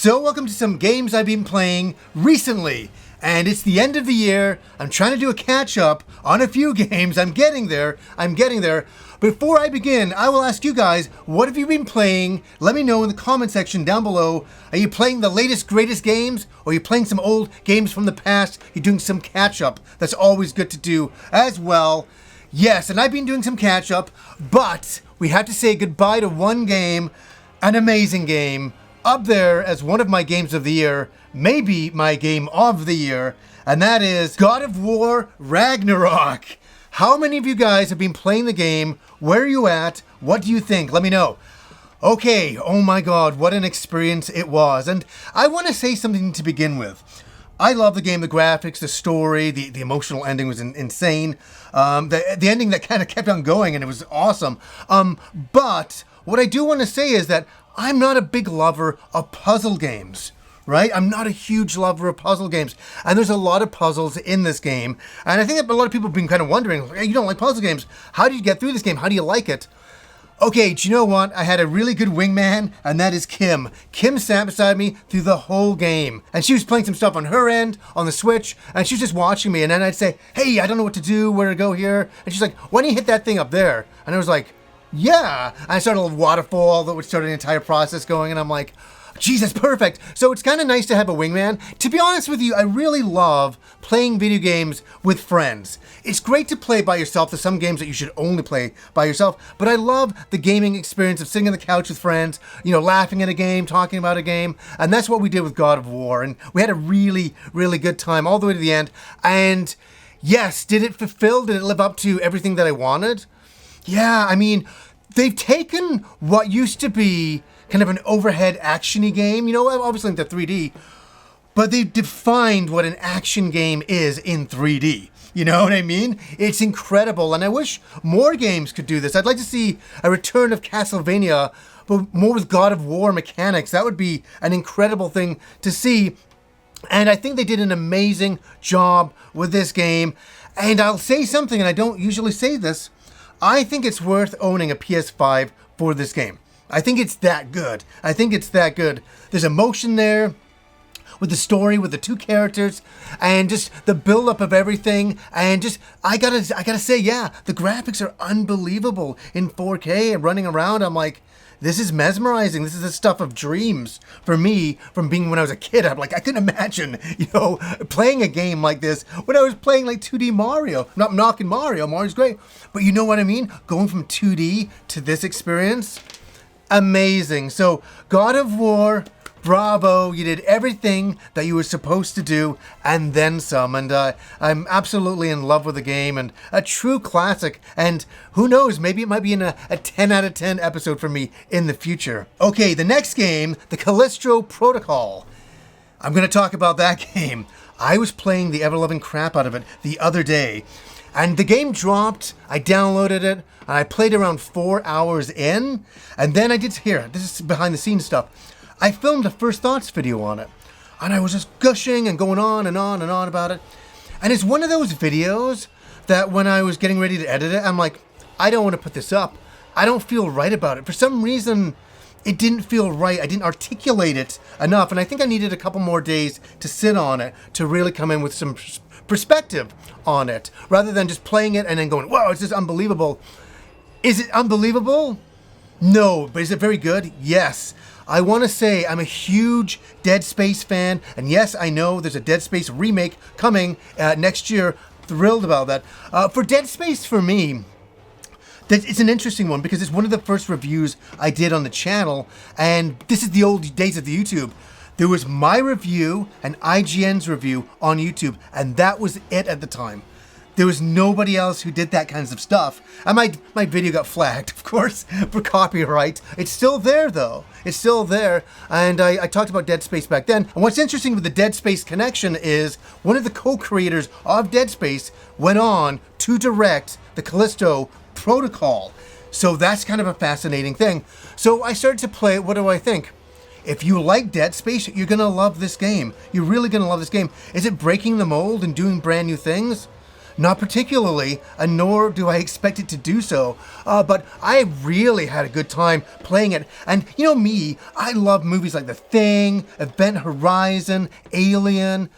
So welcome to some games I've been playing recently. And it's the end of the year. I'm trying to do a catch up on a few games. I'm getting there. Before I begin, I will ask you guys, what have you been playing? Let me know in the comment section down below. Are you playing the latest, greatest games? Or are you playing some old games from the past? You're doing some catch up. That's always good to do as well. Yes, and I've been doing some catch up, but we have to say goodbye to one game, an amazing game, up there as one of my games of the year, maybe my game of the year, and that is God of War Ragnarok. How many of you guys have been playing the game? Where are you at? What do you think? Let me know. Okay, oh my god, what an experience it was. And I want to say something to begin with. I love the game, the graphics, the story, the emotional ending was insane. The ending that kind of kept on going and it was awesome. But what I do want to say is that I'm not a big lover of puzzle games. Right? I'm not a huge lover of puzzle games. And there's a lot of puzzles in this game. And I think that a lot of people have been kind of wondering, hey, you don't like puzzle games. How did you get through this game? How do you like it? Okay, do you know what? I had a really good wingman, and that is Kim. Kim sat beside me through the whole game. And she was playing some stuff on her end, on the Switch, and she was just watching me. And then I'd say, hey, I don't know what to do, where to go here. And she's like, why don't you hit that thing up there? And I was like, yeah. And I started a little waterfall that would start an entire process going, and I'm like, geez, that's perfect. So it's kind of nice to have a wingman. To be honest with you, I really love playing video games with friends. It's great to play by yourself. There's some games that you should only play by yourself, but I love the gaming experience of sitting on the couch with friends, you know, laughing at a game, talking about a game, and that's what we did with God of War, and we had a really, really good time all the way to the end. And yes, did it fulfill? Did it live up to everything that I wanted? Yeah, I mean, they've taken what used to be kind of an overhead action-y game, you know, obviously into 3D, but they've defined what an action game is in 3D. You know what I mean? It's incredible, and I wish more games could do this. I'd like to see a return of Castlevania, but more with God of War mechanics. That would be an incredible thing to see, and I think they did an amazing job with this game. And I'll say something, and I don't usually say this, I think it's worth owning a PS5 for this game. I think it's that good. There's emotion there with the story, with the two characters, and just the build-up of everything. And just, I gotta say, yeah, the graphics are unbelievable in 4K and running around. I'm like, this is mesmerizing. This is the stuff of dreams for me from being when I was a kid. I'm like, I couldn't imagine, you know, playing a game like this when I was playing like 2D Mario. I'm not knocking Mario. Mario's great. But you know what I mean? Going from 2D to this experience, amazing. So God of War, bravo, you did everything that you were supposed to do and then some. And I'm absolutely in love with the game and a true classic. And who knows, maybe it might be in a 10 out of 10 episode for me in the future. Okay, the next game, the Callisto Protocol. I'm going to talk about that game. I was playing the ever-loving crap out of it the other day. And the game dropped, I downloaded it, and I played around 4 hours in, and then I did, this is behind the scenes stuff, I filmed a first thoughts video on it, and I was just gushing and going on and on and on about it, and it's one of those videos that when I was getting ready to edit it, I'm like, I don't want to put this up, I don't feel right about it. For some reason, it didn't feel right, I didn't articulate it enough, and I think I needed a couple more days to sit on it to really come in with some perspective on it, rather than just playing it and then going, wow, it's just unbelievable. Is it unbelievable? No, but is it very good? Yes. I want to say I'm a huge Dead Space fan, and yes, I know there's a Dead Space remake coming next year. Thrilled about that. For Dead Space, for me, it's an interesting one because it's one of the first reviews I did on the channel, and this is the old days of the YouTube. There was my review and IGN's review on YouTube, and that was it at the time. There was nobody else who did that kinds of stuff. And my video got flagged, of course, for copyright. It's still there, though. It's still there. And I talked about Dead Space back then. And what's interesting with the Dead Space connection is one of the co-creators of Dead Space went on to direct the Callisto Protocol. So that's kind of a fascinating thing. So I started to play it. What do I think? If you like Dead Space, you're going to love this game. You're really going to love this game. Is it breaking the mold and doing brand new things? Not particularly, and nor do I expect it to do so. But I really had a good time playing it. And you know me, I love movies like The Thing, Event Horizon, Alien.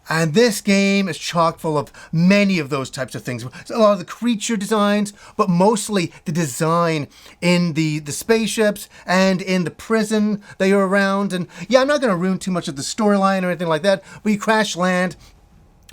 And this game is chock full of many of those types of things. A lot of the creature designs, but mostly the design in the spaceships and in the prison that you're around. And yeah, I'm not going to ruin too much of the storyline or anything like that, but you crash land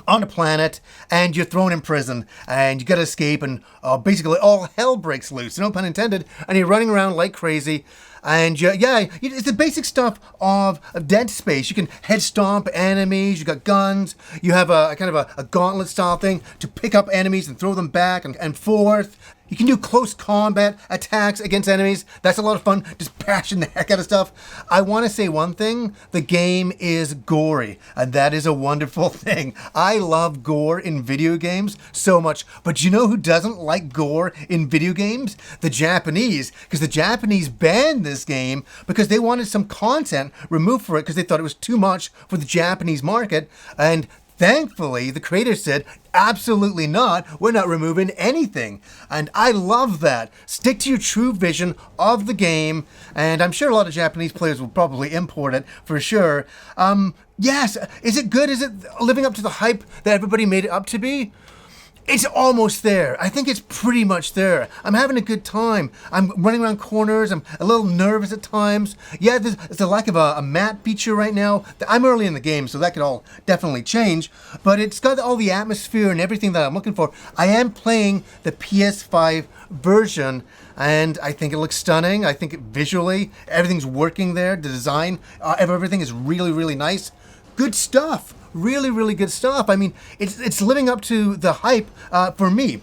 on a planet and you're thrown in prison and you gotta escape, and basically all hell breaks loose, no pun intended, and you're running around like crazy. And it's the basic stuff of Dead Space. You can head stomp enemies, you got guns, you have a kind of a gauntlet style thing to pick up enemies and throw them back and forth. You can do close combat attacks against enemies. That's a lot of fun, just bashing the heck out of stuff. I want to say one thing, the game is gory, and that is a wonderful thing. I love gore in video games so much, but you know who doesn't like gore in video games? The Japanese, because the Japanese banned this game because they wanted some content removed for it because they thought it was too much for the Japanese market, and thankfully, the creators said, absolutely not. We're not removing anything. And I love that. Stick to your true vision of the game. And I'm sure a lot of Japanese players will probably import it for sure. Yes, is it good? Is it living up to the hype that everybody made it up to be? It's almost there. I think it's pretty much there. I'm having a good time. I'm running around corners. I'm a little nervous at times. Yeah, there's a lack of a map feature right now. I'm early in the game, so that could all definitely change. But it's got all the atmosphere and everything that I'm looking for. I am playing the PS5 version, and I think it looks stunning. I think visually, everything's working there. The design, everything is really, really nice. Good stuff. Really, really good stuff. I mean, it's living up to the hype for me.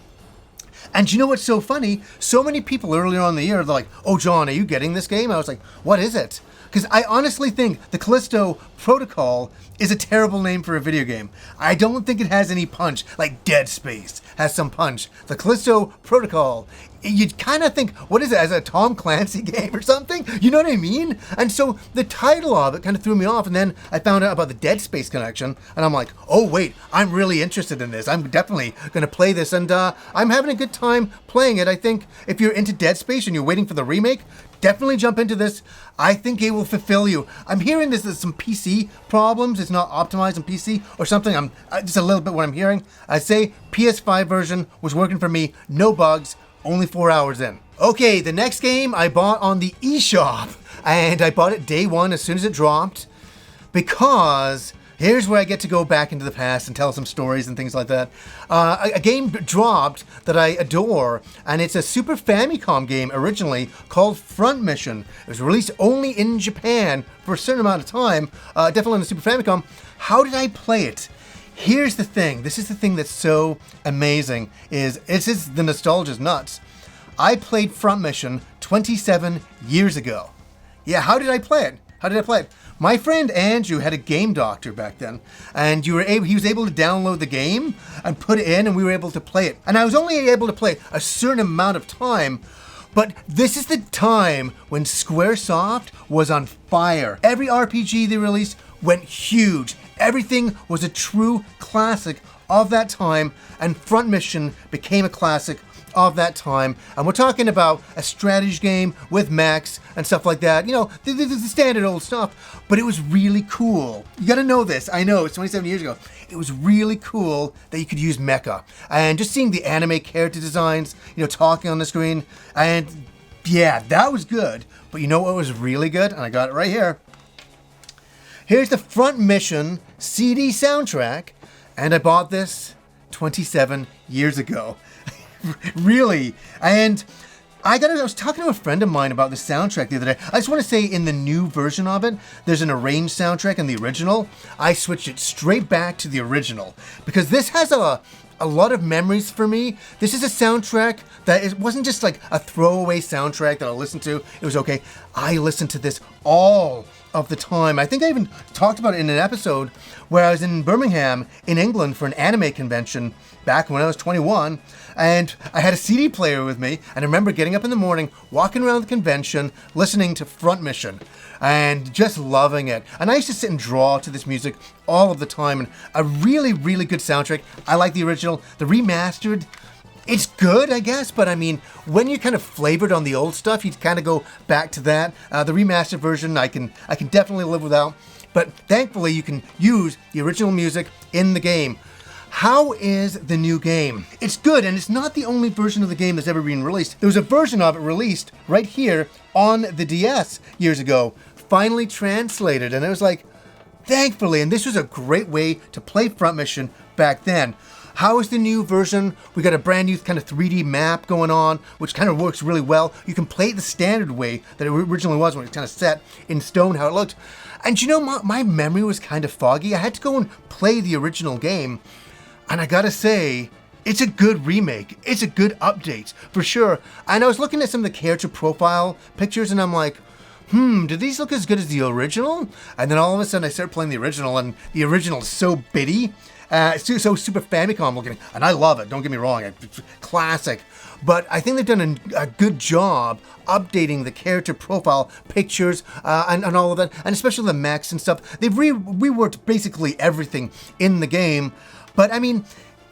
And you know what's so funny? So many people earlier on in the year, they're like, oh, John, are you getting this game? I was like, what is it? Because I honestly think the Callisto Protocol is a terrible name for a video game. I don't think it has any punch, like Dead Space has some punch. The Callisto Protocol, you'd kind of think, what is it, as a Tom Clancy game or something? You know what I mean? And so the title of it kind of threw me off, and then I found out about the Dead Space connection, and I'm like, oh wait, I'm really interested in this. I'm definitely going to play this, and I'm having a good time playing it. I think if you're into Dead Space and you're waiting for the remake, definitely jump into this. I think it will fulfill you. I'm hearing there's some PC problems. It's not optimized on PC or something. I'm just a little bit what I'm hearing. I say PS5 version was working for me. No bugs. Only 4 hours in. Okay, the next game I bought on the eShop, and I bought it day one as soon as it dropped, because here's where I get to go back into the past and tell some stories and things like that. A game dropped that I adore, and it's a Super Famicom game originally called Front Mission. It was released only in Japan for a certain amount of time, definitely on the Super Famicom. How did I play it? Here's the thing. This is the thing that's so amazing. The nostalgia's nuts. I played Front Mission 27 years ago. Yeah, how did I play it? My friend Andrew had a game doctor back then, and he was able to download the game and put it in, and we were able to play it. And I was only able to play it a certain amount of time, but this is the time when Squaresoft was on fire. Every RPG they released went huge. Everything was a true classic of that time, and Front Mission became a classic of that time. And we're talking about a strategy game with mechs and stuff like that. You know, the standard old stuff, but it was really cool. You gotta know this. I know, it's 27 years ago. It was really cool that you could use mecha. And just seeing the anime character designs, you know, talking on the screen, and yeah, that was good. But you know what was really good? And I got it right here. Here's the Front Mission CD soundtrack, and I bought this 27 years ago. Really. And I was talking to a friend of mine about the soundtrack the other day. I just want to say, in the new version of it, there's an arranged soundtrack in the original. I switched it straight back to the original because this has a lot of memories for me. This is a soundtrack that it wasn't just like a throwaway soundtrack that I listened to. It was okay. I listened to this all of the time. I think I even talked about it in an episode where I was in Birmingham in England for an anime convention back when I was 21, and I had a CD player with me, and I remember getting up in the morning, walking around the convention, listening to Front Mission, and just loving it. And I used to sit and draw to this music all of the time, and a really, really good soundtrack. I like the original. The remastered, it's good, I guess, but I mean, when you're kind of flavored on the old stuff, you kind of go back to that. The remastered version, I can definitely live without, but thankfully you can use the original music in the game. How is the new game? It's good, and it's not the only version of the game that's ever been released. There was a version of it released right here on the DS years ago, finally translated, and it was like, thankfully, and this was a great way to play Front Mission back then. How is the new version? We got a brand new kind of 3D map going on, which kind of works really well. You can play it the standard way that it originally was when it was kind of set in stone how it looked. And you know, my memory was kind of foggy. I had to go and play the original game. And I gotta say, it's a good remake. It's a good update, for sure. And I was looking at some of the character profile pictures and I'm like, do these look as good as the original? And then all of a sudden I start playing the original, and the original is so bitty. So Super Famicom looking, and I love it, don't get me wrong, it's classic. But I think they've done a good job updating the character profile pictures and all of that, and especially the mechs and stuff. They've reworked basically everything in the game. But I mean,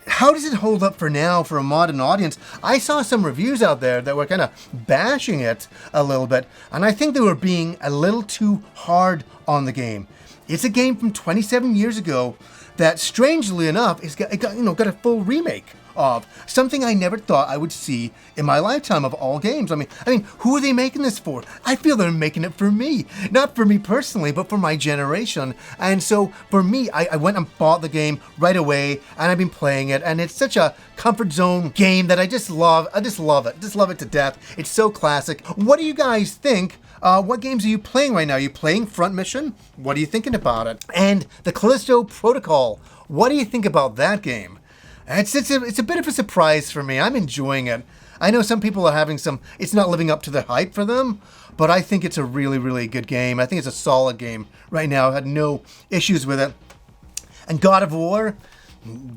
how does it hold up for now for a modern audience? I saw some reviews out there that were kind of bashing it a little bit, and I think they were being a little too hard on the game. It's a game from 27 years ago that, strangely enough, it got a full remake of something I never thought I would see in my lifetime of all games. I mean, who are they making this for? I feel they're making it for me, not for me personally, but for my generation. And so for me, I went and bought the game right away, and I've been playing it, and it's such a comfort zone game that I just love. I just love it. Just love it to death. It's so classic. What do you guys think? What games are you playing right now? Are you playing Front Mission? What are you thinking about it? And the Callisto Protocol, what do you think about that game? It's a bit of a surprise for me. I'm enjoying it. I know some people are having it's not living up to the hype for them, but I think it's a really, really good game. I think it's a solid game right now. I've had no issues with it. And God of War,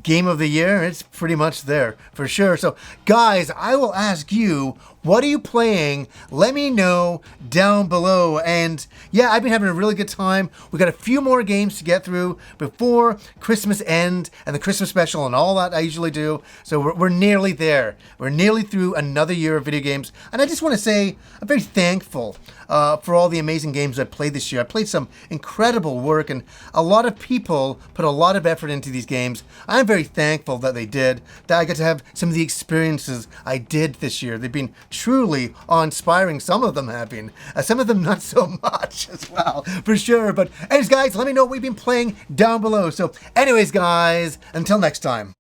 Game of the Year, it's pretty much there for sure. So guys, I will ask you, what are you playing? Let me know down below. And yeah, I've been having a really good time. We got a few more games to get through before Christmas end and the Christmas special and all that I usually do. So we're nearly there. We're nearly through another year of video games. And I just want to say I'm very thankful for all the amazing games I played this year. I played some incredible work, and a lot of people put a lot of effort into these games. I'm very thankful that they did, that I get to have some of the experiences I did this year. They've been truly awe-inspiring. Some of them have been. Some of them not so much as well, for sure. But anyways, guys, let me know what we've been playing down below. So anyways, guys, until next time.